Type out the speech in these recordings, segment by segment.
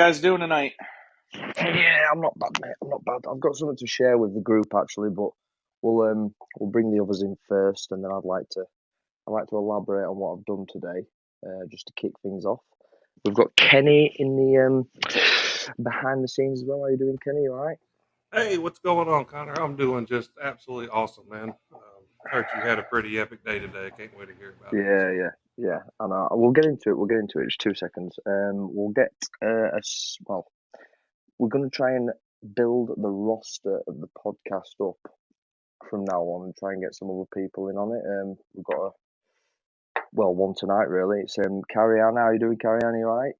guys doing tonight? Yeah, I'm not bad, mate. I'm not bad. I've got something to share with the group actually, but we'll bring the others in first, and then I'd like to elaborate on what I've done today, just to kick things off. We've got Kenny in the behind the scenes as well. How you doing, Kenny? You all right? Hey, what's going on, Connor? I'm doing just absolutely awesome, man. Heard you had a pretty epic day today. I can't wait to hear about it. Yeah. And we'll get into it. We'll get into it. Just 2 seconds. We'll get well. We're gonna try and build the roster of the podcast up from now on and try and get some other people in on it. We've got one tonight really. It's Carrie Ann. How are you doing, Carrie Ann? You all right?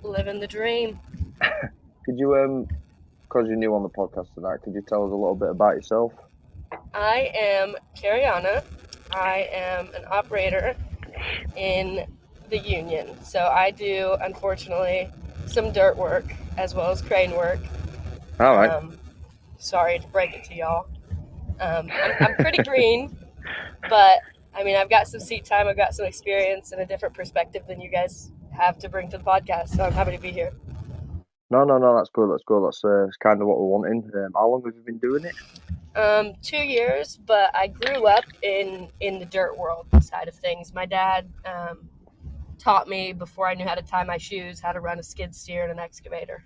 Living the dream. Could you because you're new on the podcast tonight, could you tell us a little bit about yourself? I am Cariana. I am an operator in the union. So I do, unfortunately, some dirt work as well as crane work. All right. Sorry to break it to y'all. I'm pretty green, but I mean, I've got some seat time, I've got some experience and a different perspective than you guys have to bring to the podcast. So I'm happy to be here. No, that's good. That's kind of what we're wanting. How long have you been doing it? 2 years, but I grew up in the dirt world side of things. My dad taught me before I knew how to tie my shoes, how to run a skid steer and an excavator.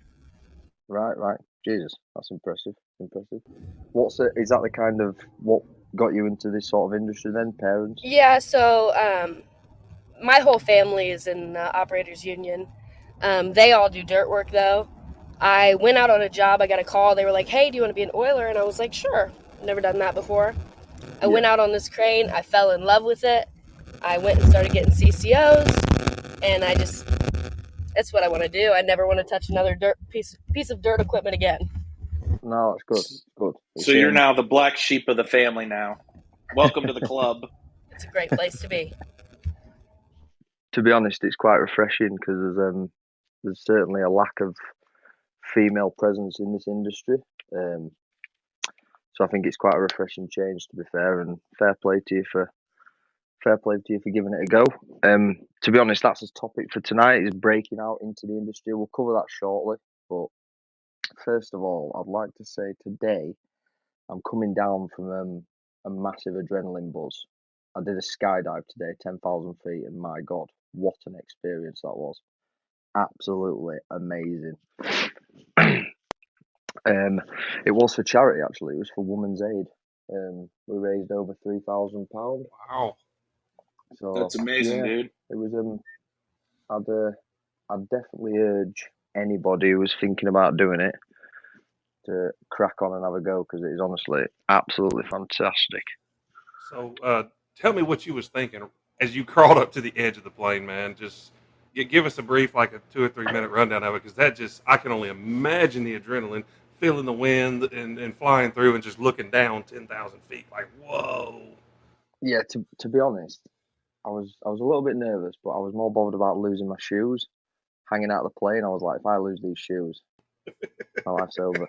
Right. Jesus, that's impressive. Is that the kind of what got you into this sort of industry then, parents? Yeah, so my whole family is in the operators union. They all do dirt work though. I went out on a job, I got a call, they were like, hey, do you want to be an oiler? And I was like, sure. Never done that before. I went out on this crane, I fell in love with it. I went and started getting CCOs, and that's what I want to do. I never want to touch another piece of dirt equipment again. No, that's good. So you're now the black sheep of the family now. Welcome to the club. It's a great place to be. To be honest, it's quite refreshing because there's certainly a lack of female presence in this industry. So I think it's quite a refreshing change, to be fair, and fair play to you for giving it a go. To be honest, that's the topic for tonight, is breaking out into the industry. We'll cover that shortly, but first of all, I'd like to say today I'm coming down from a massive adrenaline buzz. I did a skydive today, 10,000 feet, and my God, what an experience that was. Absolutely amazing. It was for charity, actually. It was for Women's Aid. We raised over £3,000. Wow. So that's amazing, dude. It was. I'd definitely urge anybody who was thinking about doing it to crack on and have a go, because it is honestly absolutely fantastic. So, tell me what you was thinking as you crawled up to the edge of the plane, man. Just give us a brief, like a 2 or 3 minute rundown of it, because I can only imagine the adrenaline, feeling the wind and flying through and just looking down 10,000 feet. Like, whoa. Yeah, to be honest, I was a little bit nervous, but I was more bothered about losing my shoes. Hanging out of the plane, I was like, if I lose these shoes, my life's over.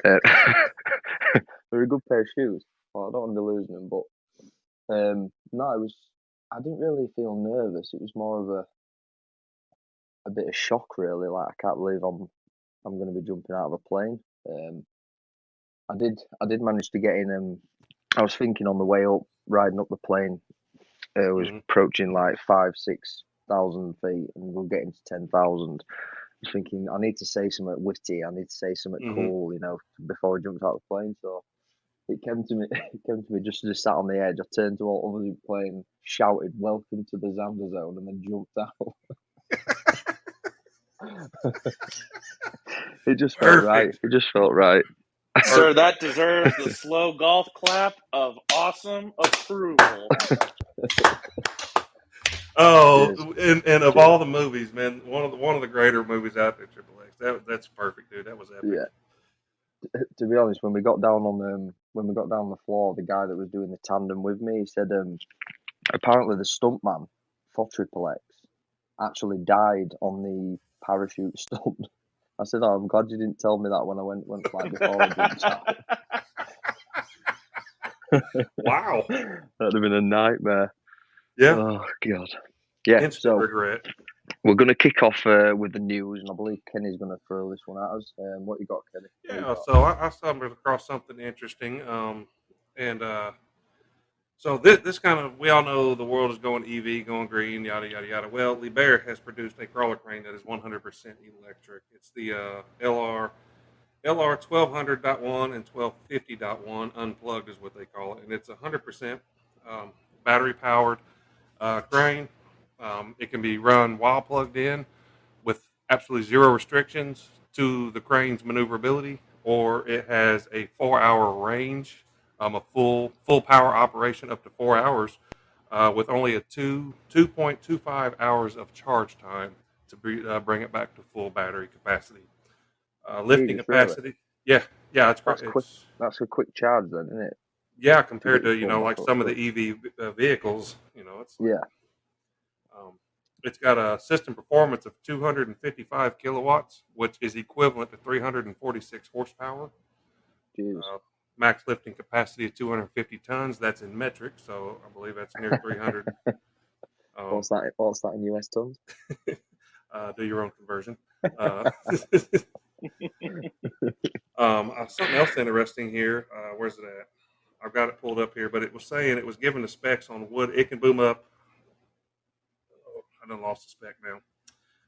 They're a good pair of shoes. Well, I don't want to be losing them, but no, I didn't really feel nervous. It was more of a bit of shock, really. Like, I can't believe I'm going to be jumping out of a plane. I did manage to get in. I was thinking on the way up, riding up the plane, it was approaching like 5,000-6,000 feet, and we're getting to 10,000. I was thinking, I need to say something witty. I need to say something cool, before we jumped out of the plane. So it came to me. It came to me just as I sat on the edge. I turned to all others in the plane, shouted, "Welcome to the Xander Zone," and then jumped out. It just felt right. It just felt right. Sir, that deserves the slow golf clap of awesome approval. Oh, and of all the movies, man, one of the greater movies out there, Triple X. That's perfect, dude. That was epic. Yeah. To be honest, when we got down on the floor, the guy that was doing the tandem with me, he said, apparently the stuntman for Triple X actually died on the parachute stunt. I said, "Oh, I'm glad you didn't tell me that when I went flying before I jumped out." Wow, that'd have been a nightmare. Yeah. Oh God. Yeah. Instant regret. We're going to kick off with the news, and I believe Kenny's going to throw this one at us. What you got, Kenny? What you Yeah, got? so I stumbled across something interesting, and so this kind of, we all know the world is going EV, going green, yada yada yada. Well, Liebherr has produced a crawler crane that is 100% electric. It's the LR 1200.1 and 1250.1 unplugged is what they call it, and it's 100% battery powered crane. It can be run while plugged in with absolutely zero restrictions to the crane's maneuverability, or it has a 4 hour range, a full power operation up to 4 hours, with only a 2.25 hours of charge time to bring it back to full battery capacity. Lifting Jesus, really? capacity, yeah, yeah, it's That's quick. it's That's a quick charge, then, isn't it? yeah, To get compared your to phone back like up some of quick. the EV vehicles, it's like, Yeah. um, it's got a system performance of 255 kilowatts, which is equivalent to 346 horsepower. Jesus. Max lifting capacity of 250 tons. That's in metric, so I believe that's near 300. What's that? What's that in US tons? Do your own conversion. Something else interesting here. Where's it at? I've got it pulled up here, but it was saying it was given the specs on wood. It can boom up. Oh, I done lost the spec now.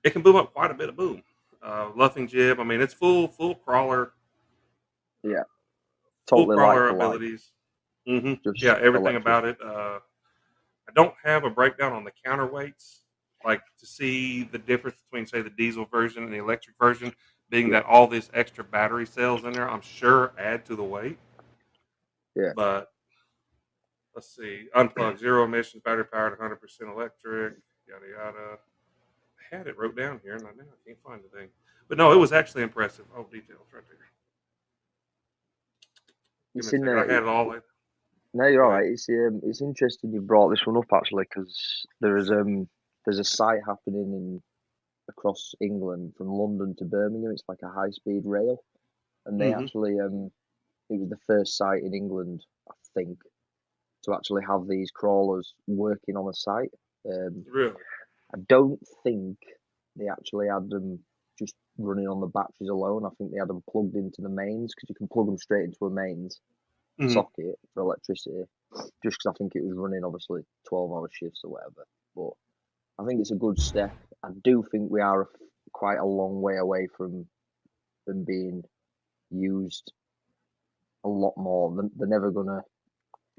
It can boom up quite a bit of boom. Luffing jib. I mean, it's full crawler. Yeah. Full Totally crawler like for like. abilities. Mm-hmm. Just Yeah, everything electric. about it. I don't have a breakdown on the counterweights, like to see the difference between, say, the diesel version and the electric version, being Yeah. that all this extra battery cells in there, I'm sure add to the weight. Yeah. But let's see, unplugged, zero emissions, battery powered, 100% electric, yada yada. I had it wrote down here, and now I can't find the thing. But no, it was actually impressive. Oh, details right there. Give It's me a in second. I there. had it all. No, you're Go all ahead. right. It's interesting you brought this one up actually, because there's a site happening across England from London to Birmingham. It's like a high speed rail, and they Mm-hmm. actually it was the first site in England, I think, to actually have these crawlers working on a site. Really? I don't think they actually had them just running on the batteries alone. I think they had them plugged into the mains, because you can plug them straight into a mains Mm-hmm. socket for electricity. Just because I think it was running obviously 12-hour shifts or whatever. But I think it's a good step. I do think we are quite a long way away from them being used a lot more. They're never gonna.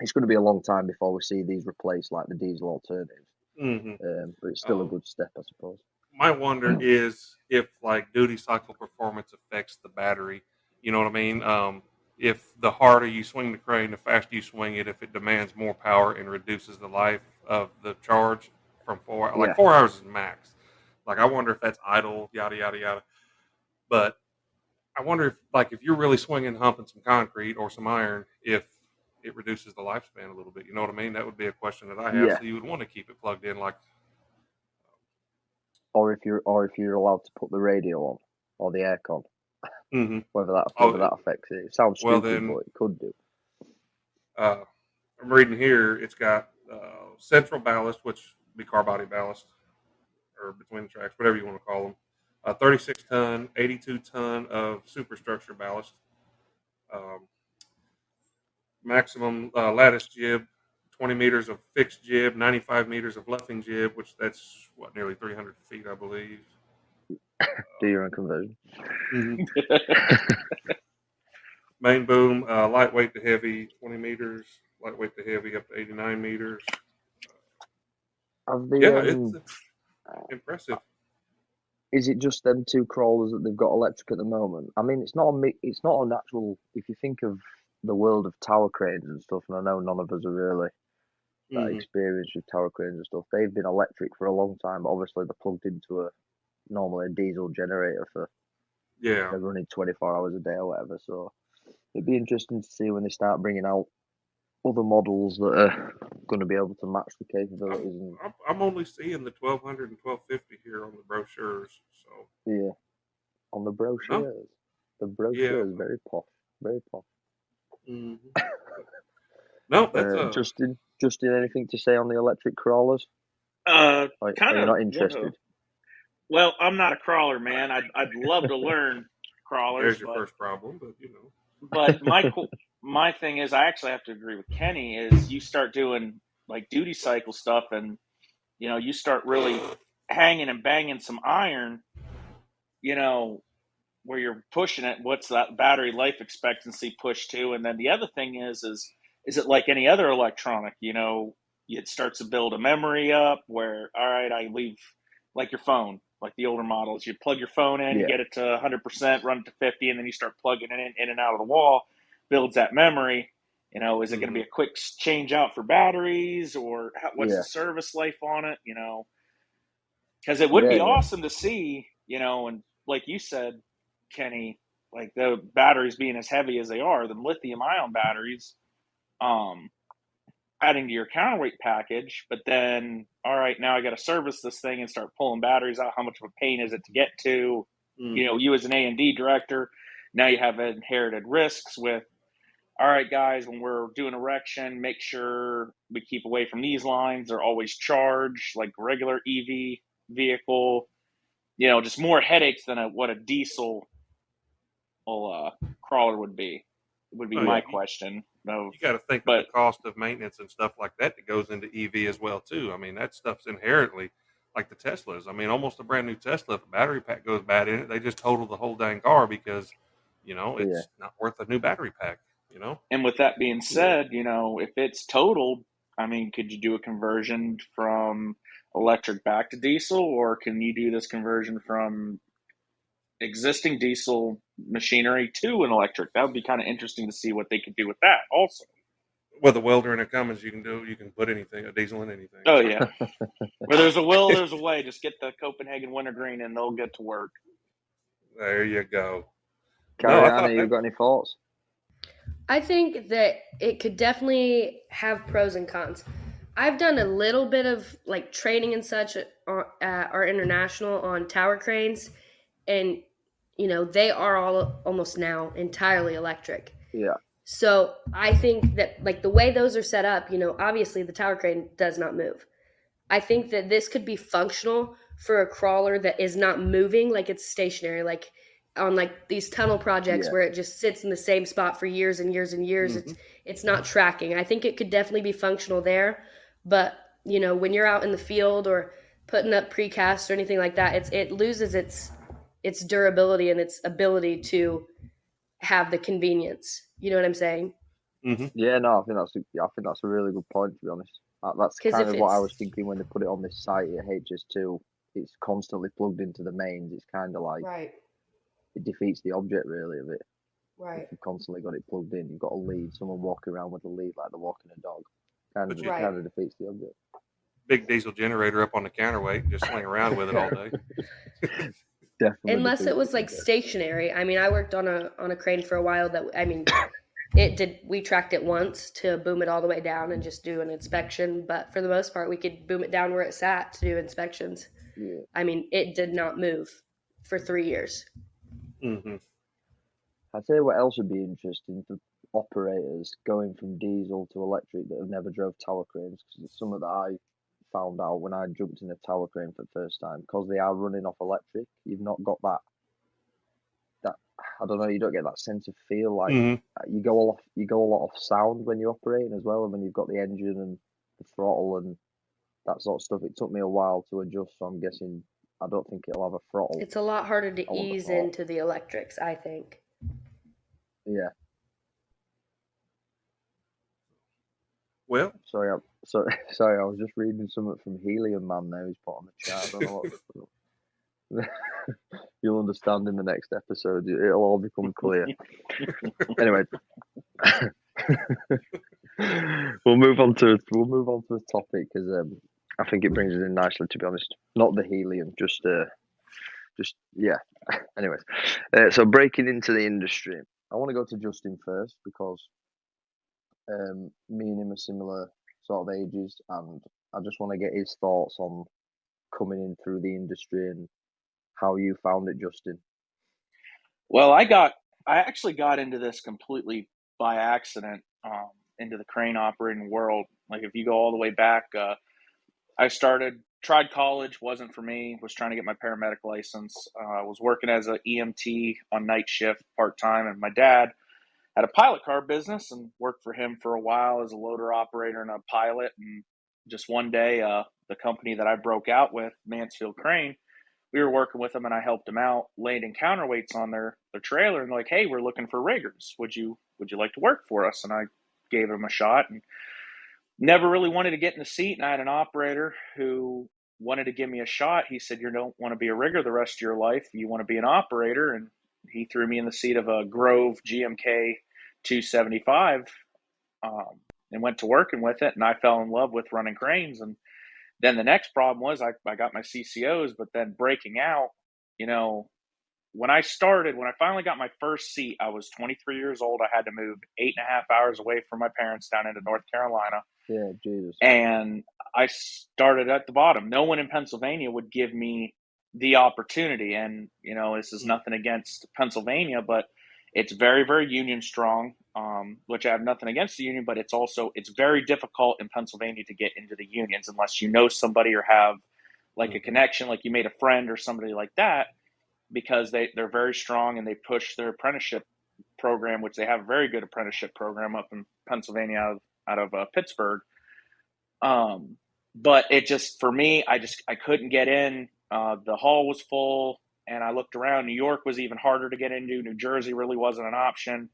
It's going to be a long time before we see these replaced like the diesel alternatives. Mm-hmm. But it's still a good step, I suppose. My wonder is if like duty cycle performance affects the battery. You know what I mean? If the harder you swing the crane, the faster you swing it, if it demands more power and reduces the life of the charge from 4 like Yeah. 4 hours is max. Like I wonder if that's idle, yada yada yada. But I wonder if you're really swinging, humping some concrete or some iron, if it reduces the lifespan a little bit. You know what I mean? That would be a question that I have. Yeah. So you would want to keep it plugged in, like. Or if you're allowed to put the radio on or the aircon, Mm-hmm. whether that Oh, affects it. It sounds well stupid, then. but it could do. I'm reading here. It's got central ballast, which would be car body ballast, or between the tracks, whatever you want to call them. 36 ton, 82 ton of superstructure ballast. Um, maximum lattice jib, 20 meters of fixed jib, 95 meters of luffing jib, which that's nearly 300 feet, I believe. Do your own conversion. Mm-hmm. Main boom, lightweight to heavy, 20 meters, lightweight to heavy up to 89 meters. It's impressive. Is it just them two crawlers that they've got electric at the moment? I mean, it's not a natural. If you think of the world of tower cranes and stuff, and I know none of us are really that Mm-hmm. experienced with tower cranes and stuff. They've been electric for a long time, but obviously they're plugged into normally a diesel generator for they're running 24 hours a day or whatever. So it'd be interesting to see when they start bringing out other models that are going to be able to match the capabilities. I'm only seeing the 1200 and 1250 here on the brochures. So Yeah, on the brochures. no, The brochure yeah, is very posh, very posh. mm-hmm. No, that's Justin, anything to say on the electric crawlers? Are Kind you of not want to. interested? Well, I'm not a crawler, man. I'd love to learn crawlers, There's your but first problem, but you know. but my thing is, I actually have to agree with Kenny. Is you start doing like duty cycle stuff, and you start really hanging and banging some iron, you know, where you're pushing it. What's that battery life expectancy pushed to? And then the other thing is it like any other electronic? It starts to build a memory up where, all right, I leave like your phone, like the older models. You plug your phone in, you Yeah, get it to 100%, run it to 50, and then you start plugging it in and out of the wall, builds that memory. Is it going to Hmm. be a quick change out for batteries, or what's the yeah, service life on it? Because it would yeah, be yeah, awesome to see, and like you said, Kenny, like the batteries being as heavy as they are, the lithium ion batteries, um, adding to your counterweight package. But then, all right, now I got to service this thing and start pulling batteries out. How much of a pain is it to get to? Hmm. You as an A&D director, now you have inherited risks with, all right, guys, when we're doing erection, make sure we keep away from these lines. They're always charged like regular EV vehicle. Just more headaches than what a diesel crawler would be Oh yeah, my question. No, you got to think of the but cost of maintenance and stuff like that that goes into EV as well too. I mean, that stuff's inherently like the Teslas. I mean, almost a brand new Tesla, if a battery pack goes bad in it, they just total the whole dang car because yeah, it's not worth a new battery pack. and with that being yeah. said, if it's totaled, I mean, could you do a conversion from electric back to diesel, or can you do this conversion from existing diesel machinery to an electric? That would be kind of interesting to see what they could do with that also. With a welder and a Cummins, you can put anything, a diesel in anything. Oh So yeah. Where there's a will, there's a way. Just get the Copenhagen wintergreen and they'll get to work. there you go. No, I Cariana, thought you that got any thoughts? I think that it could definitely have pros and cons. I've done a little bit of like training and such at our international on tower cranes, and they are all almost now entirely electric. Yeah, So I think that like the way those are set up, obviously the tower crane does not move. I think that this could be functional for a crawler that is not moving, like it's stationary, like on like these tunnel projects yeah, where it just sits in the same spot for years and years and years. hmm It's not tracking. I think it could definitely be functional there, but when you're out in the field or putting up precast or anything like that, it loses its durability and its ability to have the convenience. You know what I'm saying? hmm yeah. No, I think that's a really good point. To be honest, that's Because kind if of what I it's was thinking when they put it on this site at HS2. It's constantly plugged into the mains. It's kind of like right, it defeats the object really of it. If right, you've constantly got it plugged in, you've got a lead. Someone walking around with a lead like they're walking a dog. but you right. Kind of defeats the object. big diesel generator up on the counterweight and just sling around with it all day. Definitely Unless it defeats the was like object. stationary. I mean, I worked on a crane for a while that I mean, we tracked it once to boom it all the way down and just do an inspection, but for the most part we could boom it down where it sat to do inspections. Yeah. I mean, it did not move for 3 years. Hmm. I'd say what else would be interesting for operators going from diesel to electric that have never drove tower cranes, because it's something that I found out when I jumped in a tower crane for the first time. Because they are running off electric, you've not got that I don't know, you don't get that sense of feel like Hmm. you go a lot off sound when you're operating as well, and when you've got the engine and the throttle and that sort of stuff. It took me a while to adjust, so I'm guessing I don't think it'll have a throttle. It's a lot harder I to wouldn't have ease thought. into the electrics, I think. Yeah. Well, Sorry, I was just reading something from Helium Man now. He's put on the chat. I don't know what. You'll understand in the next episode. It'll all become clear. Anyway, we'll move on to the topic because I think it brings us in nicely. To be honest, not the helium, just yeah. Anyways, so breaking into the industry, I want to go to Justin first because me and him are similar sort of ages, and I just want to get his thoughts on coming in through the industry and how you found it, Justin. Well, I actually got into this completely by accident, into the crane operating world. Like if you go all the way back, I started tried college, wasn't for me. Was trying to get my paramedic license. Was working as an EMT on night shift part time, and my dad had a pilot car business and worked for him for a while as a loader operator and a pilot. And just one day, the company that I broke out with, Mansfield Crane, we were working with them, and I helped them out landing counterweights on their trailer. And they're like, "Hey, we're looking for riggers. Would you like to work for us?" And I gave them a shot, and never really wanted to get in the seat. And I had an operator who wanted to give me a shot. He said, "You don't want to be a rigger the rest of your life. You want to be an operator." And he threw me in the seat of a Grove GMK 275, and went to working with it. And I fell in love with running cranes. And then the next problem was I got my CCOs, but then breaking out, you know, when I finally got my first seat, I was 23 years old. I had to move 8.5 hours away from my parents down into North Carolina. Yeah, Jesus. And I started at the bottom. No one in Pennsylvania would give me the opportunity. And, you know, this is nothing against Pennsylvania, but it's very, very union strong, which I have nothing against the union, but it's very difficult in Pennsylvania to get into the unions unless you know somebody or have like a connection, like you made a friend or somebody like that, because they're very strong and they push their apprenticeship program, which they have a very good apprenticeship program up in Pennsylvania out of Pittsburgh. But it just, for me, I couldn't get in. The hall was full, and I looked around. New York was even harder to get into. New Jersey really wasn't an option.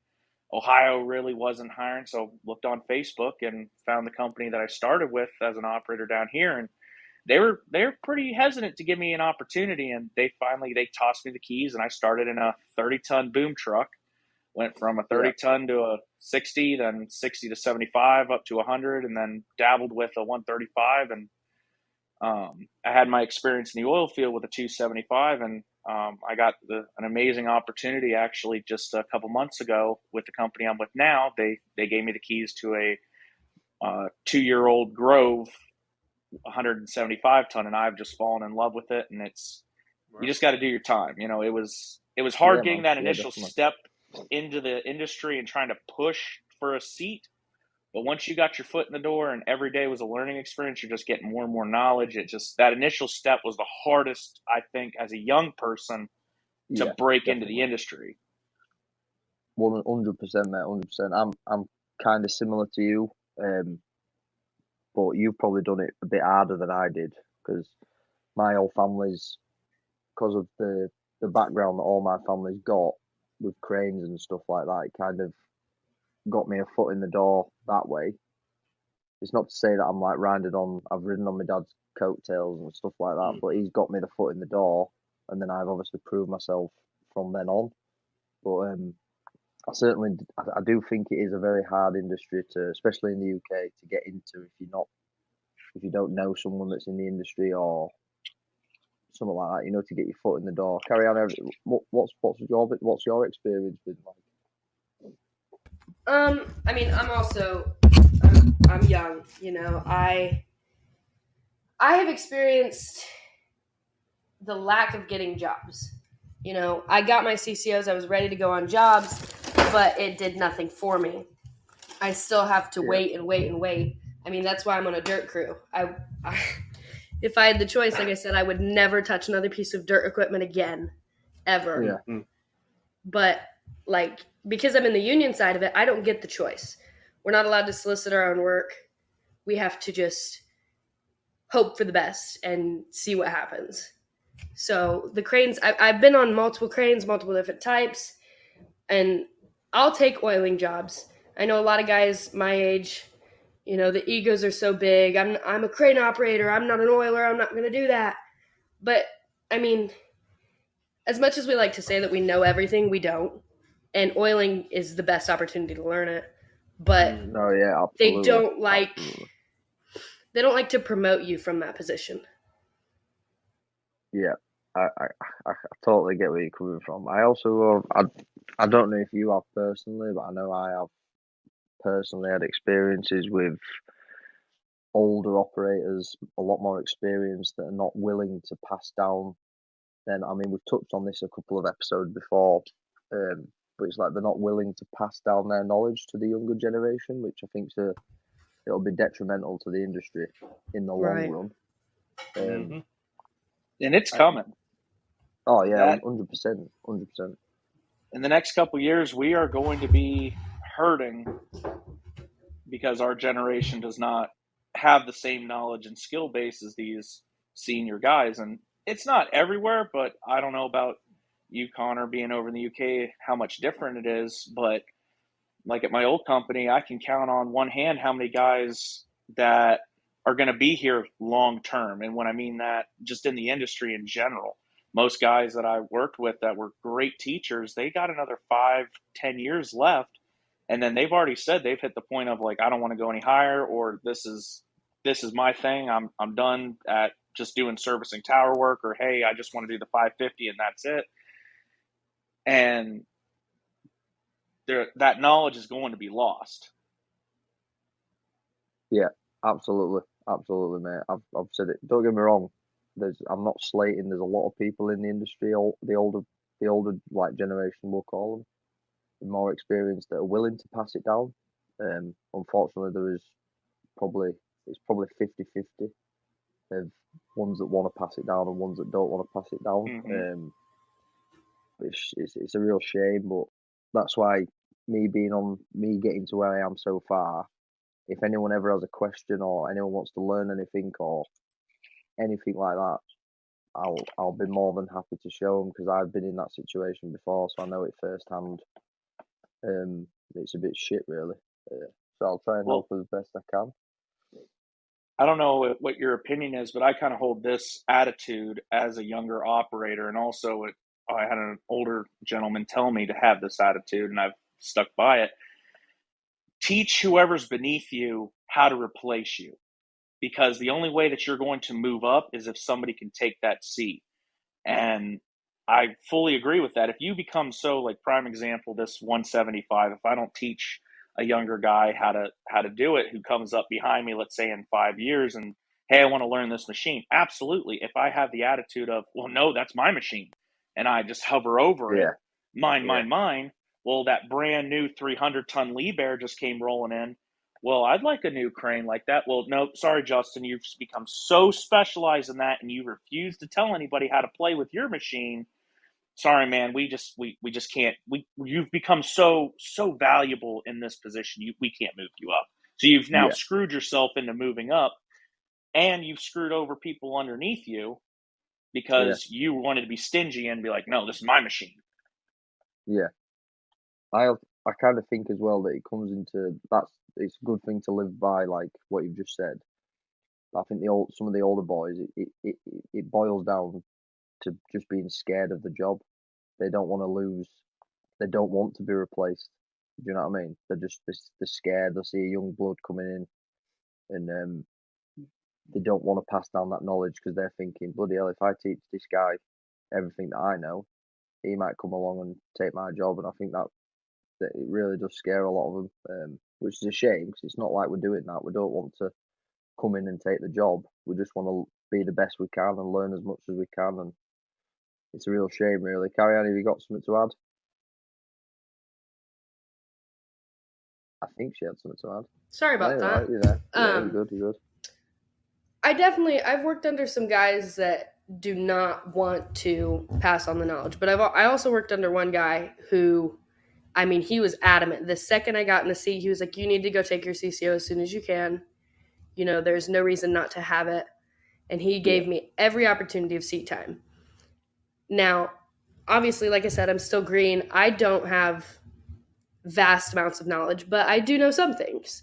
Ohio really wasn't hiring. So looked on Facebook and found the company that I started with as an operator down here. And they were pretty hesitant to give me an opportunity. And they tossed me the keys, and I started in a 30-ton boom truck. Went from a 30-ton to a 60, then 60 to 75, up to 100, and then dabbled with a 135. And I had my experience in the oil field with a 275, and I got an amazing opportunity actually just a couple months ago with the company I'm with now. They gave me the keys to a 2-year-old Grove 175-ton, and I've just fallen in love with it. And you just got to do your time. You know, it was hard getting that initial step into the industry and trying to push for a seat. But once you got your foot in the door and every day was a learning experience, you're just getting more and more knowledge. That initial step was the hardest, I think, as a young person to break into the industry. 100%, mate, 100%. I'm kind of similar to you, but you've probably done it a bit harder than I did, because my whole family's, because of the background that all my family's got with cranes and stuff like that, it kind of got me a foot in the door that way. It's not to say that I'm like I've ridden on my dad's coattails and stuff like that, but he's got me the foot in the door, and then I've obviously proved myself from then on. But I do think it is a very hard industry especially in the UK, to get into if you don't know someone that's in the industry or something like that, you know, to get your foot in the door. Carry on. What's your experience been like? I mean, I'm young, you know. I have experienced the lack of getting jobs. You know, I got my CCOs, I was ready to go on jobs, but it did nothing for me. I still have to wait and wait and wait. I mean, that's why I'm on a dirt crew. If I had the choice, like I said, I would never touch another piece of dirt equipment again, ever. Yeah. But like, because I'm in the union side of it, I don't get the choice. We're not allowed to solicit our own work. We have to just hope for the best and see what happens. So the cranes, I've been on multiple cranes, multiple different types, and I'll take oiling jobs. I know a lot of guys my age, you know, the egos are so big. I'm a crane operator. I'm not an oiler. I'm not going to do that. But, I mean, as much as we like to say that we know everything, we don't. And oiling is the best opportunity to learn it. But they don't like to promote you from that position. Yeah, I totally get where you're coming from. I also, I don't know if you have personally, but I know I have personally had experiences with older operators, a lot more experience, that are not willing to pass down. Then, I mean, we've touched on this a couple of episodes before, but it's like they're not willing to pass down their knowledge to the younger generation, which I think it'll be detrimental to the industry in the long run. Mm-hmm. And it's coming. Oh yeah, That 100%, 100%. in the next couple of years, we are going to be hurting because our generation does not have the same knowledge and skill base as these senior guys. And it's not everywhere, but I don't know about you, Connor, being over in the UK, how much different it is. But like at my old company, I can count on one hand how many guys that are going to be here long term. And when I mean that, just in the industry in general, most guys that I worked with that were great teachers, they got another 5-10 years left. And then they've already said they've hit the point of like, I don't want to go any higher, or this is my thing. I'm done at just doing servicing tower work, or hey, I just want to do the 550 and that's it. And that knowledge is going to be lost. Yeah, absolutely, mate. I've said it. Don't get me wrong. I'm not slating. There's a lot of people in the industry, the older like generation, we'll call them, the more experienced, that are willing to pass it down. Unfortunately, it's probably 50-50 of ones that want to pass it down and ones that don't want to pass it down. Mm-hmm. It's a real shame, but that's why me getting to where I am so far. If anyone ever has a question or anyone wants to learn anything or anything like that, I'll be more than happy to show them, because I've been in that situation before, so I know it firsthand. It's a bit shit, really. So I'll try and help as best I can. I don't know what your opinion is, but I kind of hold this attitude as a younger operator, and also I had an older gentleman tell me to have this attitude, and I've stuck by it. Teach whoever's beneath you how to replace you, because the only way that you're going to move up is if somebody can take that seat. And I fully agree with that. If you become so, like, prime example, this 175, if I don't teach a younger guy how to do it, who comes up behind me, let's say in 5 years, and hey, I want to learn this machine. Absolutely. If I have the attitude of, well, no, that's my machine, and I just hover over it, mine. Well, that brand new 300-ton Liebherr just came rolling in. Well, I'd like a new crane like that. Well, no, sorry, Justin, you've become so specialized in that, and you refuse to tell anybody how to play with your machine. Sorry, man, we just can't. You've become so valuable in this position. We can't move you up. So you've now screwed yourself into moving up, and you've screwed over people underneath you because you wanted to be stingy and be like, no, this is my machine. Yeah. I kind of think as well that it comes into it's a good thing to live by, like what you've just said. I think some of the older boys, it boils down to just being scared of the job. They don't want to lose. They don't want to be replaced. Do you know what I mean? They're scared. They'll see a young blood coming in, and they don't want to pass down that knowledge, because they're thinking, bloody hell, if I teach this guy everything that I know, he might come along and take my job. And I think that it really does scare a lot of them, which is a shame, because it's not like we're doing that. We don't want to come in and take the job. We just want to be the best we can and learn as much as we can. And it's a real shame, really. Carrie Ann, have you got something to add? I think she had something to add. Sorry about that. Right, you're there. Yeah, you're good. I've worked under some guys that do not want to pass on the knowledge, but I also worked under one guy who, I mean, he was adamant. The second I got in the seat, he was like, you need to go take your CCO as soon as you can. You know, there's no reason not to have it. And he gave me every opportunity of seat time. Now, obviously, like I said, I'm still green. I don't have vast amounts of knowledge, but I do know some things.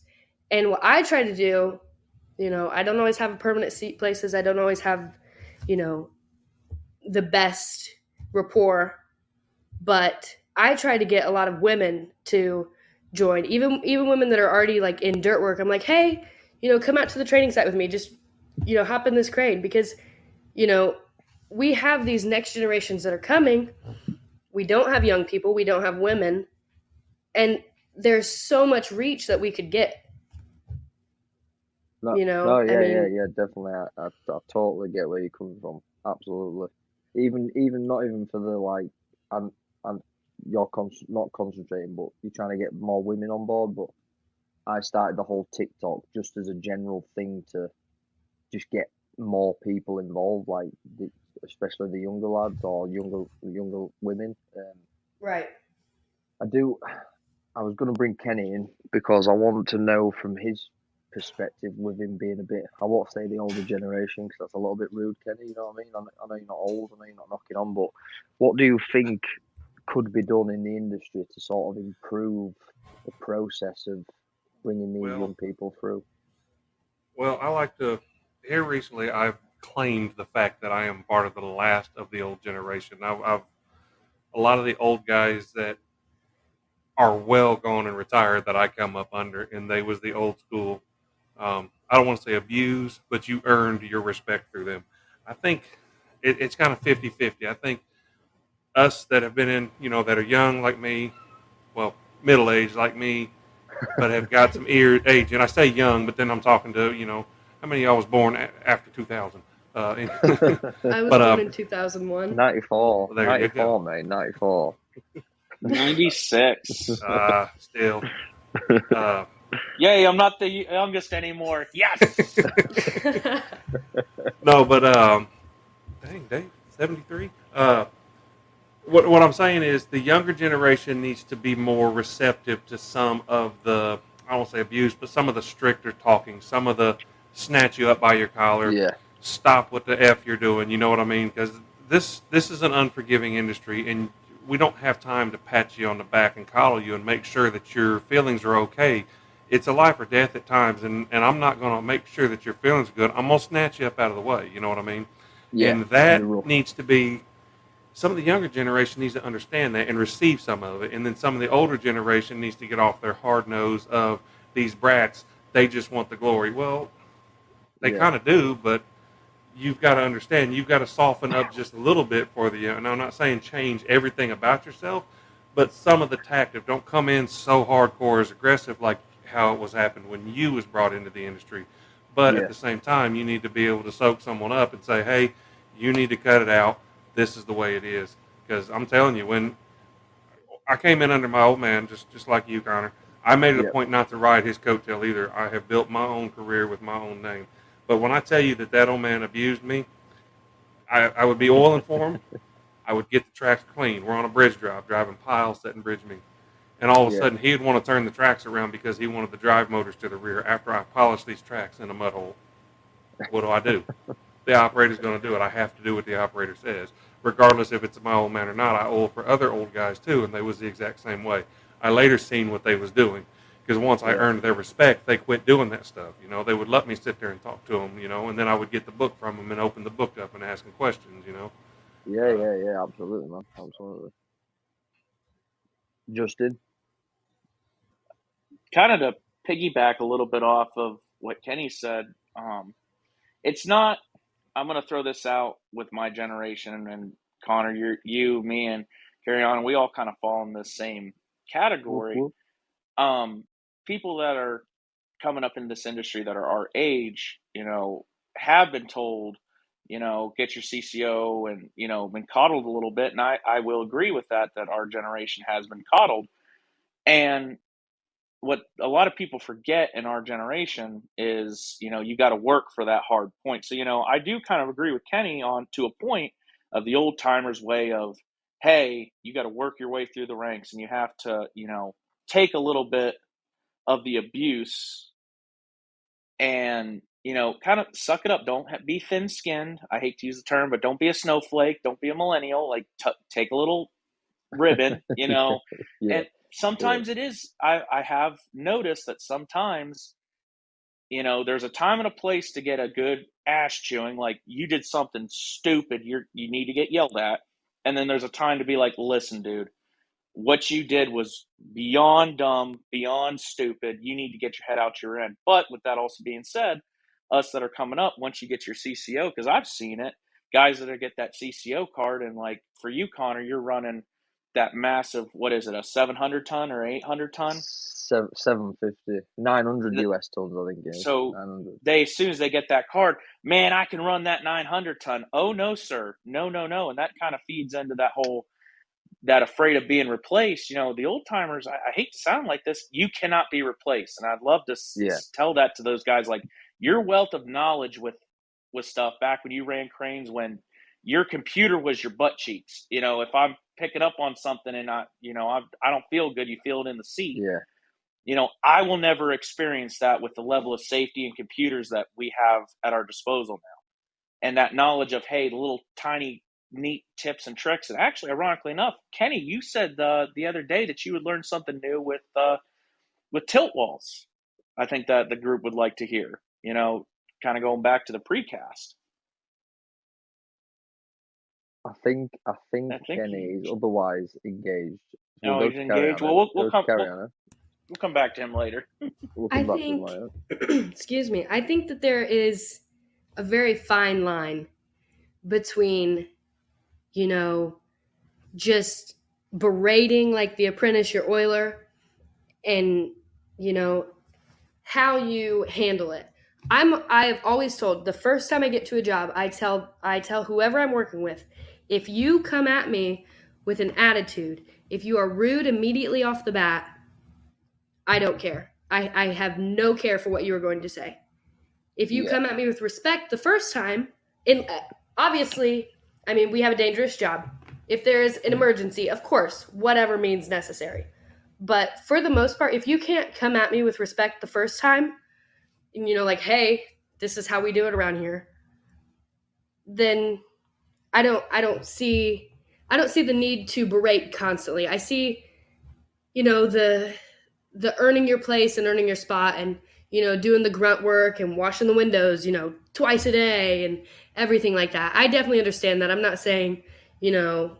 And what I try to do, you know, I don't always have a permanent seat places. I don't always have, you know, the best rapport, but I try to get a lot of women to join, even women that are already like in dirt work. I'm like, hey, you know, come out to the training site with me. Just, you know, hop in this crane, because, you know, we have these next generations that are coming. We don't have young people. We don't have women. And there's so much reach that we could get. No, you know, yeah, definitely. I totally get where you're coming from. Absolutely. Even not even for the like, and you're not concentrating, but you're trying to get more women on board. But I started the whole TikTok just as a general thing to just get more people involved, like especially the younger lads or younger women. Right. I was going to bring Kenny in because I want to know from his perspective, with him being a bit, I won't say the older generation because that's a little bit rude, Kenny. You know what I mean? I know you're not old, I know you're not knocking on, but what do you think could be done in the industry to sort of improve the process of bringing these Well, young people through? I like to. Here recently, I've claimed the fact that I am part of the last of the old generation. I've a lot of the old guys that are well gone and retired that I come up under, and they was the old school. I don't want to say abuse, but you earned your respect through them. I think it's kind of 50-50. I think us that have been in, that are young like me, well, middle aged like me, but have got some age. And I say young, but then I'm talking to, how many of y'all was born after 2000? I was but born in 2001. 94, there you go. mate, 94. 96. Still. Yay, I'm not the youngest anymore. Yes. No, but dang, Dave, 73. What I'm saying is the younger generation needs to be more receptive to some of the, I won't say abuse, but some of the stricter talking, some of the snatch you up by your collar, Yeah, stop what the F you're doing, you know what I mean? Because this is an unforgiving industry, and we don't have time to pat you on the back and coddle you and make sure that your feelings are okay. It's a life or death at times, and I'm not going to make sure that your feelings are good. I'm going to snatch you up out of the way, you know what I mean? yeah, And it can be that rough. needs to be, some of the younger generation needs to understand that and receive some of it. And then some of the older generation needs to get off their hard nose of these brats. They just want the glory. Well, they Yeah, kind of do, but you've got to understand, you've got to soften up just a little bit for the, and I'm not saying change everything about yourself, but some of the tactic. Don't come in so hardcore as aggressive like how it was happened when you was brought into the industry. But at yeah, the same time, you need to be able to soak someone up and say, hey, you need to cut it out. This is the way it is. Because I'm telling you, when I came in under my old man, just like you, Connor, I made it a yeah, point not to ride his coattail either. I have built my own career with my own name. But when I tell you that old man abused me, I would be oiling for him. I would get the tracks clean. We're on a bridge drive, driving piles, setting bridge meet. And all of a yeah, sudden, he'd want to turn the tracks around because he wanted the drive motors to the rear after I polished these tracks in a mud hole. What do? The operator's going to do it. I have to do what the operator says. Regardless if it's my old man or not, I oil for other old guys too, and they was the exact same way. I later seen what they was doing because once I yeah, earned their respect, they quit doing that stuff. They would let me sit there and talk to them, and then I would get the book from them and open the book up and ask them questions. yeah, yeah, yeah. Absolutely, man. Absolutely. Justin. Kind of to piggyback a little bit off of what Kenny said, it's not. I'm going to throw this out with my generation, and Connor, me, and carry on. We all kind of fall in the same Whoop, category. whoop. People that are coming up in this industry that are our age, have been told, get your CCO and, been coddled a little bit. And I will agree with that our generation has been coddled. And what a lot of people forget in our generation is, you got to work for that hard point. So, I do kind of agree with Kenny on to a point of the old timers way of, hey, you got to work your way through the ranks and you have to, take a little bit of the abuse and kind of suck it up. Don't be thin skinned. I hate to use the term, but don't be a snowflake. Don't be a millennial. Like take a little ribbon, Yeah, and yeah, sometimes it is. I have noticed that sometimes there's a time and a place to get a good ass chewing. Like you did something stupid, you need to get yelled at, and then there's a time to be like, listen, dude, what you did was beyond dumb, beyond stupid. You need to get your head out your end. But with that also being said, us that are coming up, once you get your CCO, because I've seen it, guys that are get that CCO card, and like for you, Connor, you're running that massive, what is it, a 700 ton or 800 ton? 750, 900 US tons, I think it is. So 900. as soon as they get that card, man, I can run that 900 ton. Oh, no, sir. No, no, no. And that kind of feeds into that whole that afraid of being replaced. The old timers, I hate to sound like this, you cannot be replaced. And I'd love to Yeah, tell that to those guys, like your wealth of knowledge with with stuff back when you ran cranes, when your computer was your butt cheeks. You know, if I'm picking up on something and I don't feel good, you feel it in the seat. Yeah. You know, I will never experience that with the level of safety and computers that we have at our disposal now. And that knowledge of, hey, the little tiny neat tips and tricks. And actually, ironically enough, Kenny, you said the other day that you would learn something new with tilt walls. I think that the group would like to hear, you know, kind of going back to the precast. I think I think Kenny is otherwise engaged. So he's engaged. Well, we'll come back to him later. We'll come back to him later. Excuse me. I think that there is a very fine line between, you know, just berating like the apprentice, your oiler, and, you know, how you handle it. I've always told, the first time I get to a job, I tell whoever I'm working with, if you come at me with an attitude, if you are rude immediately off the bat, I don't care. I have no care for what you are going to say. If you come at me with respect the first time, and obviously, I mean, we have a dangerous job. If there is an emergency, of course, whatever means necessary. But for the most part, if you can't come at me with respect the first time, and, you know, like, hey, this is how we do it around here, then I don't see the need to berate constantly. I see, you know, the earning your place and earning your spot, and, you know, doing the grunt work and washing the windows, you know, twice a day and everything like that. I definitely understand that. I'm not saying, you know,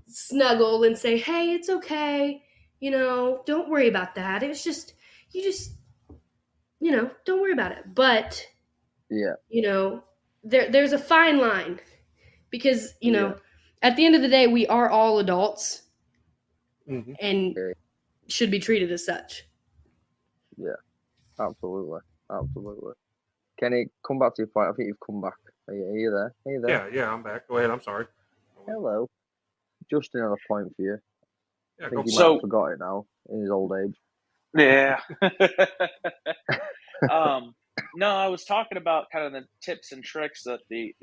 snuggle and say, hey, it's okay, you know, don't worry about that. It's just, you know, don't worry about it. But, yeah, you know, there's a fine line, because, you know, at the end of the day, we are all adults and should be treated as such. Yeah, absolutely. Kenny, come back to your point. I think you've come back. Are you there? Yeah, I'm back. Go ahead. I'm sorry. Hello. Justin had a point for you. Yeah, I think he go might for have forgot it now in his old age. Yeah. No, I was talking about kind of the tips and tricks that the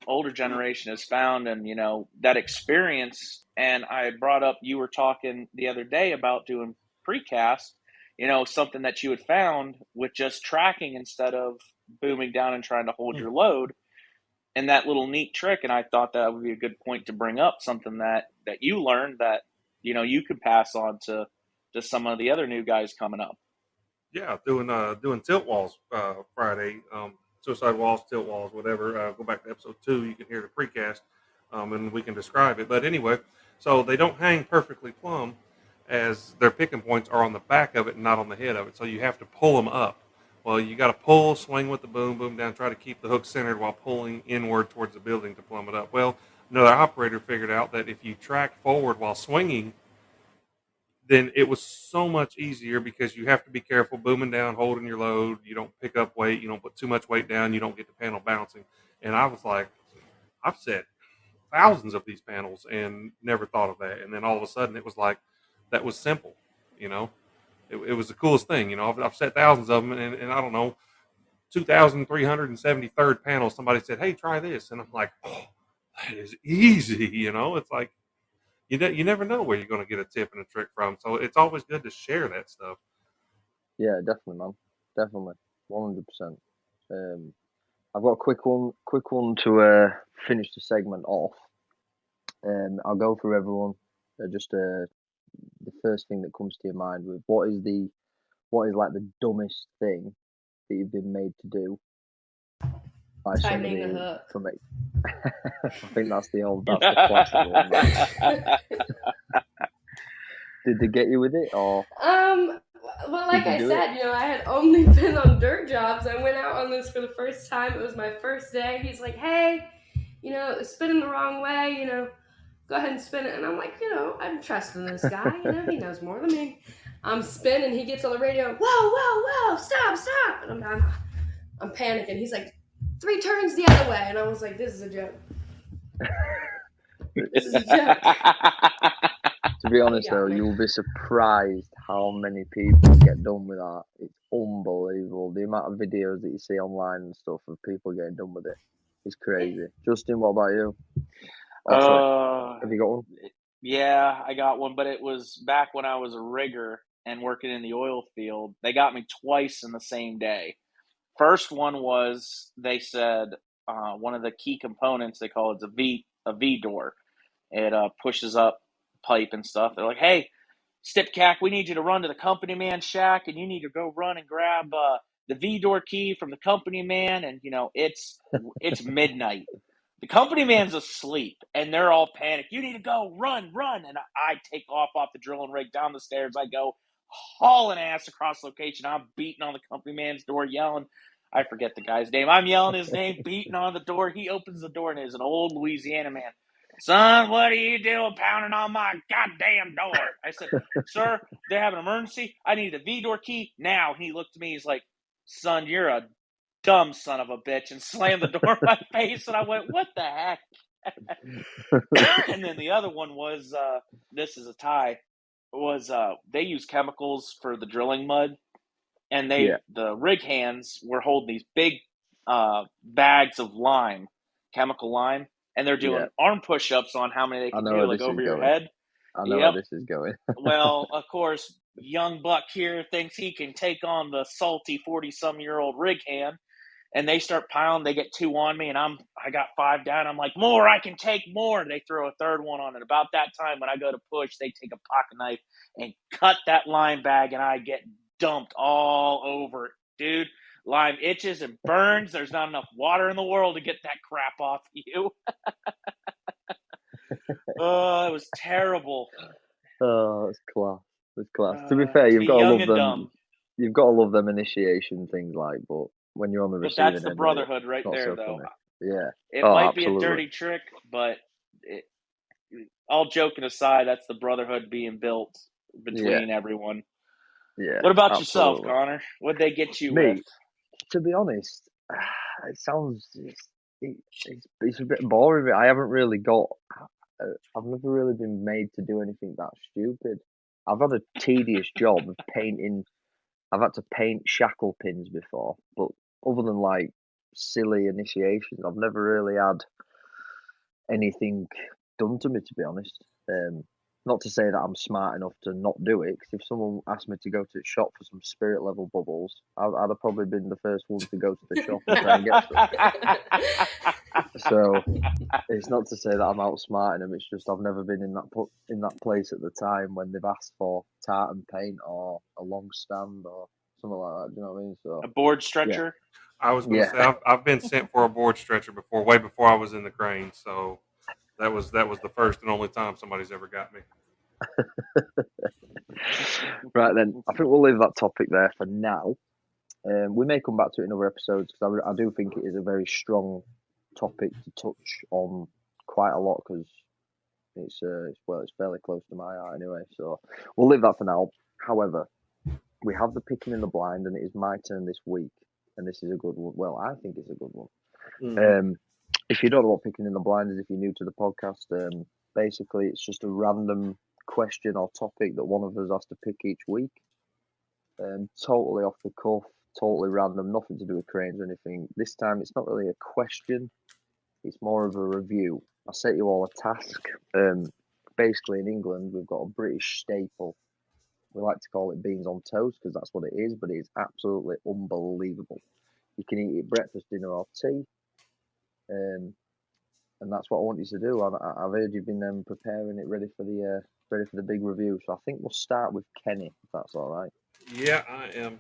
older generation has found, and, you know, that experience. And I brought up, you were talking the other day about doing precast, you know, something that you had found with just tracking instead of booming down and trying to hold your load, and that little neat trick. And I thought that would be a good point to bring up, something that you learned that, you know, you could pass on to some of the other new guys coming up. Yeah, doing tilt walls Friday, suicide walls, tilt walls, whatever. Go back to episode 2, you can hear the precast, and we can describe it. But anyway, so they don't hang perfectly plumb, as their picking points are on the back of it and not on the head of it. So you have to pull them up. Well, you got to pull, swing with the boom down, try to keep the hook centered while pulling inward towards the building to plumb it up. Well, another operator figured out that if you track forward while swinging, then it was so much easier, because you have to be careful booming down, holding your load. You don't pick up weight. You don't put too much weight down. You don't get the panel bouncing. And I was like, I've set thousands of these panels and never thought of that. And then all of a sudden it was like, that was simple, you know. It was the coolest thing, you know. I've set thousands of them, and I don't know, 2,373rd panel, somebody said, hey, try this. And I'm like, oh, that is easy, you know. It's like, you never know where you're going to get a tip and a trick from. So it's always good to share that stuff. Yeah, definitely, man. Definitely. 100%. I've got a quick one to finish the segment off. I'll go through everyone. The first thing that comes to your mind with what is like the dumbest thing that you've been made to do by Tightening somebody the hook. from it. I think that's the classic one. Did they get you with it, or? Well, like I said, you know, I had only been on dirt jobs. I went out on this for the first time. It was my first day. He's like, hey, you know, it's spinning the wrong way, you know, go ahead and spin it. And I'm like, you know, I'm trusting this guy. You know, he knows more than me. I'm spinning. He gets on the radio. Whoa, stop. And I'm panicking. He's like, 3 turns the other way. And I was like, this is a joke. This is a joke. To be honest, though, you'll be surprised how many people get done with that. It's unbelievable. The amount of videos that you see online and stuff of people getting done with it is crazy. Justin, what about you? Oh, sorry. Have you got one? Yeah, I got one, but it was back when I was a rigger and working in the oil field. They got me twice in the same day. First one was they said one of the key components, they call it a V door. It pushes up pipe and stuff. They're like, hey, Stipcac, we need you to run to the company man shack, and you need to go run and grab the V door key from the company man. And it's midnight. The company man's asleep, and they're all panicked. You need to go, run. And I take off the drilling rig down the stairs. I go hauling ass across location. I'm beating on the company man's door, yelling. I forget the guy's name. I'm yelling his name, beating on the door. He opens the door, and it's an old Louisiana man. Son, what are you doing pounding on my goddamn door? I said, sir, they have an emergency. I need a V-door key now. He looked at me. He's like, son, you're a dumb son of a bitch, and slammed the door in my face. And I went, what the heck? And then the other one was, this is a tie, was they use chemicals for the drilling mud. And the rig hands were holding these big bags of lime, chemical lime. And they're doing arm push-ups on how many they can do, like over your head. I know where this is going. Well, of course, young buck here thinks he can take on the salty 40-some-year-old rig hand, and they start piling. They get two on me, and I got five down. I'm like, more, I can take more. They throw a third one on, and about that time when I go to push, they take a pocket knife and cut that lime bag, and I get dumped all over it, dude. Lime itches and burns. There's not enough water in the world to get that crap off you. Oh, it was terrible. Oh, it's class. It's class. To be fair, you've got to love them. Dumb. You've got to love them initiation things, but when you're on the receiving end, that's the brotherhood right there, though. Funny. Yeah, it might be a dirty trick, but all joking aside, that's the brotherhood being built between everyone. Yeah. What about yourself, Connor? What'd they get you with? To be honest, it sounds it's a bit boring. I haven't really got. I've never really been made to do anything that stupid. I've had a tedious job of painting. I've had to paint shackle pins before, but other than like silly initiations, I've never really had anything done to me, to be honest. Not to say that I'm smart enough to not do it, because if someone asked me to go to the shop for some spirit level bubbles, I'd have probably been the first one to go to the shop and try and get some. So it's not to say that I'm outsmarting them. It's just I've never been in that place at the time when they've asked for tartan paint or a long stand or something like that. Do you know what I mean? So a board stretcher. Yeah. I was going to say I've been sent for a board stretcher before, way before I was in the crane. So that was the first and only time somebody's ever got me. Right then, I think we'll leave that topic there for now. We may come back to it in other episodes, because I do think it is a very strong topic to touch on quite a lot, because it's fairly close to my heart anyway. So we'll leave that for now. However, we have the picking in the blind, and it is my turn this week, and this is a good one. Well, I think it's a good one. Mm-hmm. If you don't know what picking in the blind is, if you're new to the podcast, basically it's just a random question or topic that one of us has to pick each week. Totally off the cuff, totally random, nothing to do with cranes or anything. This time it's not really a question, it's more of a review. I set you all a task. Basically in England we've got a British staple. We like to call it beans on toast, because that's what it is, but it is absolutely unbelievable. You can eat it breakfast, dinner or tea. And that's what I want you to do. I've heard you've been preparing it ready for the big review. So I think we'll start with Kenny, if that's all right. Yeah, I am.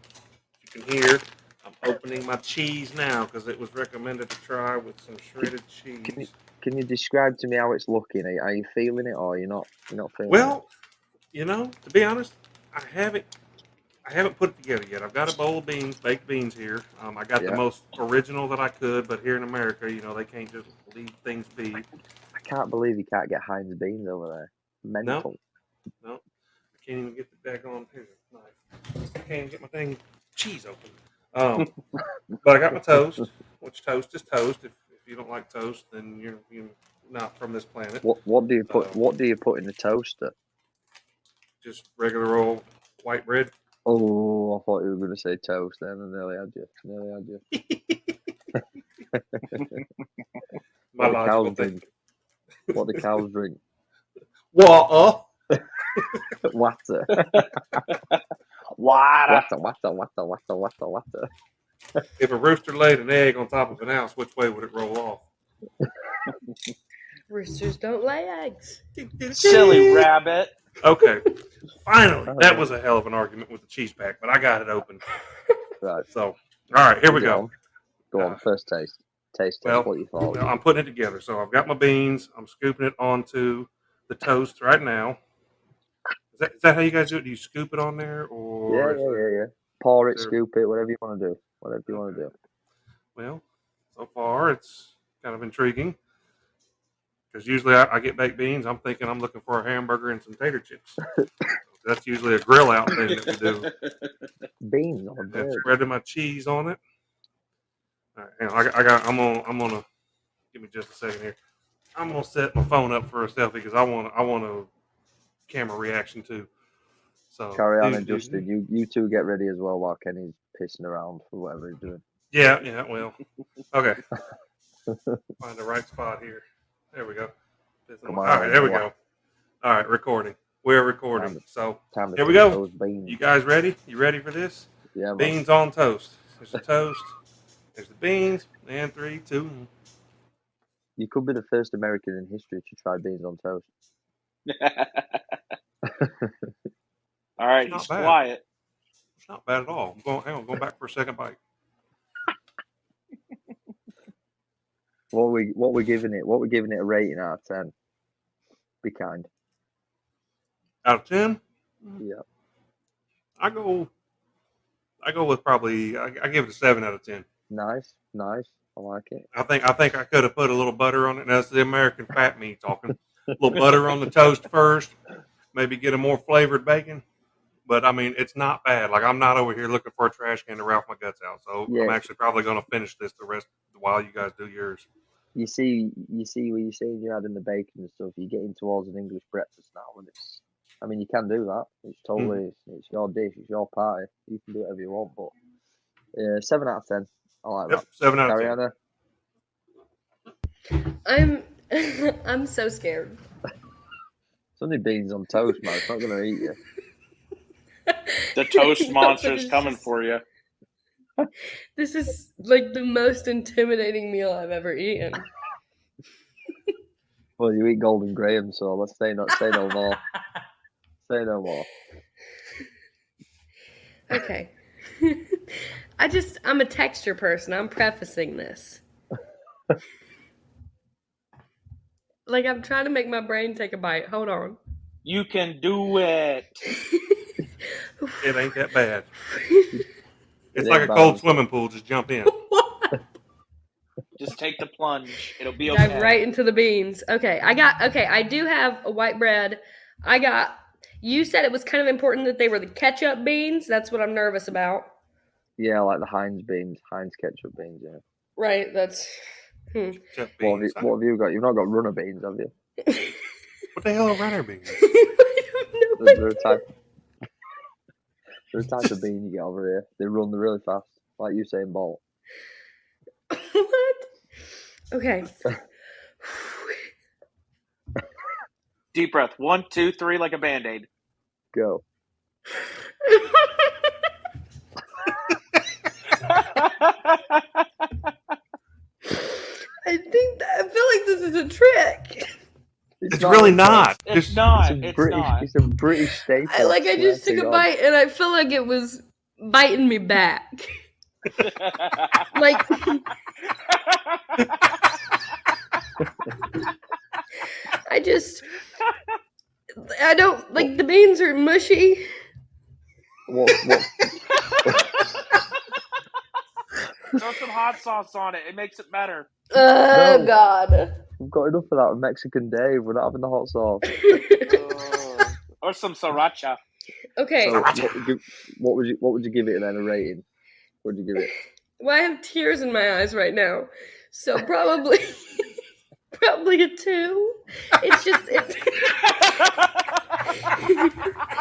You can hear I'm opening my cheese now, because it was recommended to try with some shredded cheese. Can you describe to me how it's looking? Are you feeling it, or you're not feeling it? Well, to be honest, I haven't put it together yet. I've got a bowl of baked beans here. I got the most original that I could, but here in America, they can't just leave things be. I can't believe you can't get Heinz beans over there. Mental. No. I can't even get the daggone knife. I can't even get my dang cheese open. But I got my toast, which toast is toast. If you don't like toast, then you're not from this planet. What do you put? What do you put in the toaster? Just regular old white bread. Oh, I thought you were going to say toast then. I nearly had you. My What do logical cows drink? What do cows drink? Water. Water. Water. Water. If a rooster laid an egg on top of an house, which way would it roll off? Roosters don't lay eggs. Silly rabbit. Okay. Finally, that was a hell of an argument with the cheese pack, but I got it open. Right. So, all right, here we Is it go. on? Go on, first taste. Taste Well, what you thought. I'm putting it together. So I've got my beans. I'm scooping it onto the toast right now. Is that how you guys do it? Do you scoop it on there, or Yeah. Pour it, there- scoop it, whatever you want to do. Whatever you want to do. Well, so far it's kind of intriguing because usually I get baked beans. I'm thinking I'm looking for a hamburger and some tater chips. That's usually a grill out thing that we do. Beans on a And bird. spreading my cheese on it. All right, hang on. I'm gonna give me just a second here. I'm gonna set my phone up for a selfie because I want a camera reaction too. So Carry on, and Justin, you two get ready as well while Kenny's pissing around for whatever he's doing. Yeah. Well, okay. Find the right spot here. There we go. Come All on, right, there we come go. All right, recording. We're recording. So Time to here we toast go. those beans. You guys ready? You ready for this? Yeah, man. Beans on toast. There's the toast. There's the beans. And 3, 2. You could be the first American in history to try beans on toast. All right, Not he's bad. quiet. It's not bad at all. I'm going back for a second bite. What we giving it? What we giving it a rating out of 10? Be kind. Out of 10, Yeah. I go with probably I give it a 7 out of 10. Nice. I like it. I think I could have put a little butter on it. That's the American fat meat talking. A little butter on the toast first, maybe get a more flavored bacon. But I mean, it's not bad. Like I'm not over here looking for a trash can to ralph my guts out. So Yeah. I'm actually probably going to finish this the rest while you guys do yours. You see what you're saying you're adding the bacon and stuff. You're getting towards an English breakfast now, and I mean, you can do that. It's totally, it's your dish, it's your pie. You can do whatever you want, but 7 out of 10. I like Yep, that. 7 out of Carry 10. on. I'm so scared. It's only beans on toast, man. It's not going to eat you. The toast No, monster is it's coming just- for you. This is like the most intimidating meal I've ever eaten. Well, you eat Golden Graham, so let's say no more. Say no more. Okay. I'm a texture person. I'm prefacing this. Like I'm trying to make my brain take a bite. Hold on. You can do it. It ain't that bad. It's It like a ain't cold bad. swimming pool. Just jump in. Just take the plunge. It'll be okay. Dive right into the beans. Okay, I do have a white bread. You said it was kind of important that they were the ketchup beans. That's what I'm nervous about. Yeah, like the Heinz beans, Heinz ketchup beans, yeah. Right, that's... Ketchup What beans. have you got? You've not got runner beans, have you? What the hell are runner beans? They're a type of bean you get over here. They run really fast, like Usain Bolt. What? Okay. Deep breath. 1, 2, 3, like a Band-Aid. Go. I feel like this is a trick. It's really not. It's Just- not. It's a It's British. not. It's a British staple. I just swear took to a God. bite and I feel like it was biting me back. Like I don't like the beans are mushy. What? Throw some hot sauce on it. It makes it better. Oh No. God. We've got enough of that on Mexican Dave. We're not having the hot sauce. Or some sriracha. Okay. So, what would you give it then? A rating? What would you give it? Well, I have tears in my eyes right now, so probably a 2. It's just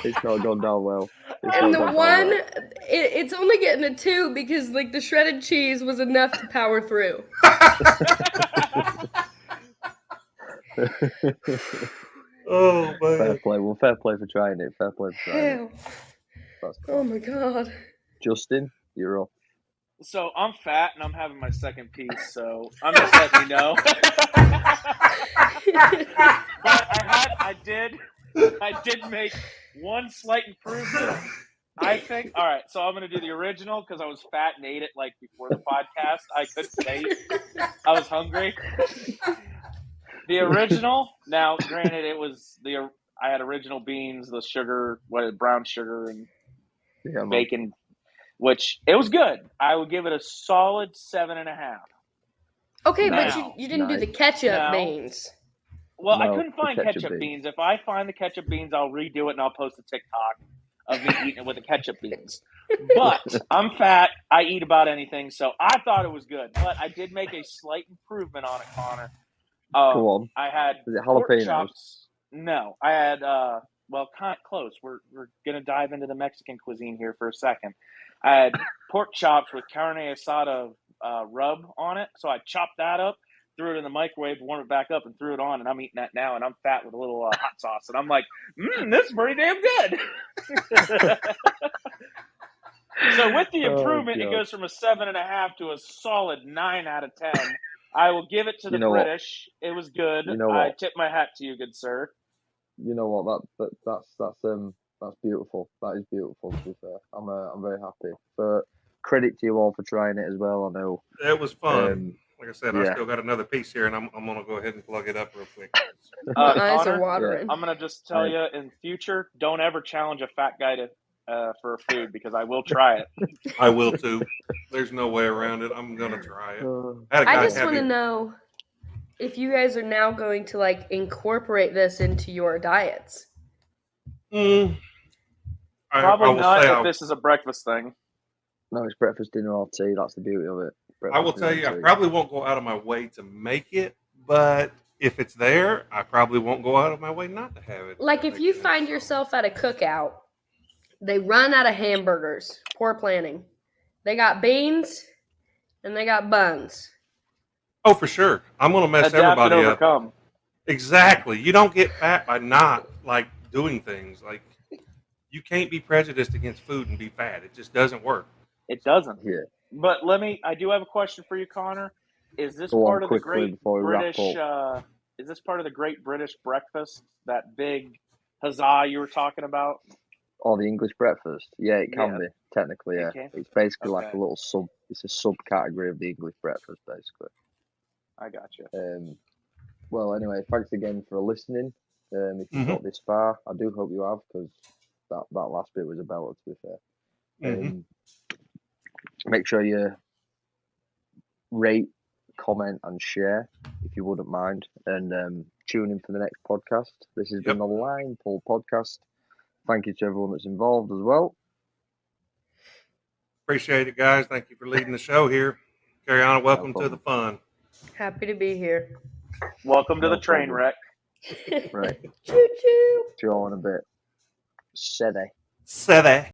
It's not gone down well. And the sounds one, about it's only getting a 2 because like the shredded cheese was enough to power through. right. Oh Fair man. play. Well, fair play for trying it. Fair play for trying it. Hell. That's Oh cool. my god. Justin, you're up. So I'm fat and I'm having my second piece, so I'm just letting you know. But I did make one slight improvement. I think. All right, so I'm gonna do the original because I was fat and ate it like before the podcast. I couldn't wait. I was hungry. The original. Now, granted, it was I had original beans, the sugar, brown sugar, and Yeah, man. bacon, which it was good. I would give it a solid 7.5. Okay, but Now, you didn't do the Nice. ketchup Now, beans. well, I No, couldn't the find ketchup beans. If I find the ketchup beans, I'll redo it and I'll post a TikTok of me eating it with the ketchup beans. But I'm fat. I eat about anything, so I thought it was good. But I did make a slight improvement on it, Connor. Go on. I had Is it pork jalapenos? chops. No, I had well, kind of close. We're gonna dive into the Mexican cuisine here for a second. I had pork chops with carne asada rub on it, so I chopped that up, threw it in the microwave, warmed it back up, and threw it on. And I'm eating that now, and I'm fat with a little hot sauce, and I'm like, this is pretty damn good. So with the improvement, it goes from a 7.5 to a solid 9 out of 10. I will give it to the British. What? It was good. I tip my hat to you, good sir. You know what? That's beautiful. That is beautiful. To be fair, I'm very happy. But credit to you all for trying it as well. I know it was fun. Like I said, I still got another piece here, and I'm gonna go ahead and plug it up real quick. My eyes are watering. I'm gonna just tell you in future, don't ever challenge a fat guy to for food because I will try it. I will too. There's no way around it. I'm gonna try it. I just want to know if you guys are now going to like incorporate this into your diets. Probably not if this is a breakfast thing. No, it's breakfast, dinner, or tea. That's the beauty of it. I will tell you, I probably won't go out of my way to make it, but if it's there, I probably won't go out of my way not to have it. Like if you find yourself at a cookout, they run out of hamburgers. Poor planning. They got beans and they got buns. Oh, for sure. I'm going to mess everybody up. Exactly. You don't get fat by not like doing things. Like you can't be prejudiced against food and be fat. It just doesn't work. It doesn't. Yeah. But I do have a question for you, Connor. Is this part of the great British? Is this part of the Great British Breakfast? That big huzzah you were talking about? Or the English breakfast? Yeah, it can be technically. Yeah, it's basically like a little sub. It's a subcategory of the English breakfast, basically. I got you. Well, anyway, thanks again for listening. If you got this far, I do hope you have, because that last bit was a belter, to be fair. Make sure you rate, comment, and share if you wouldn't mind, and tune in for the next podcast. This has been the Line Pull Podcast. Thank you to everyone that's involved as well. Appreciate it, guys. Thank you for leading the show here. Cariana, welcome to the fun. Happy to be here. Welcome to the train wreck. Right. Choo choo. See you all in a bit. Sede.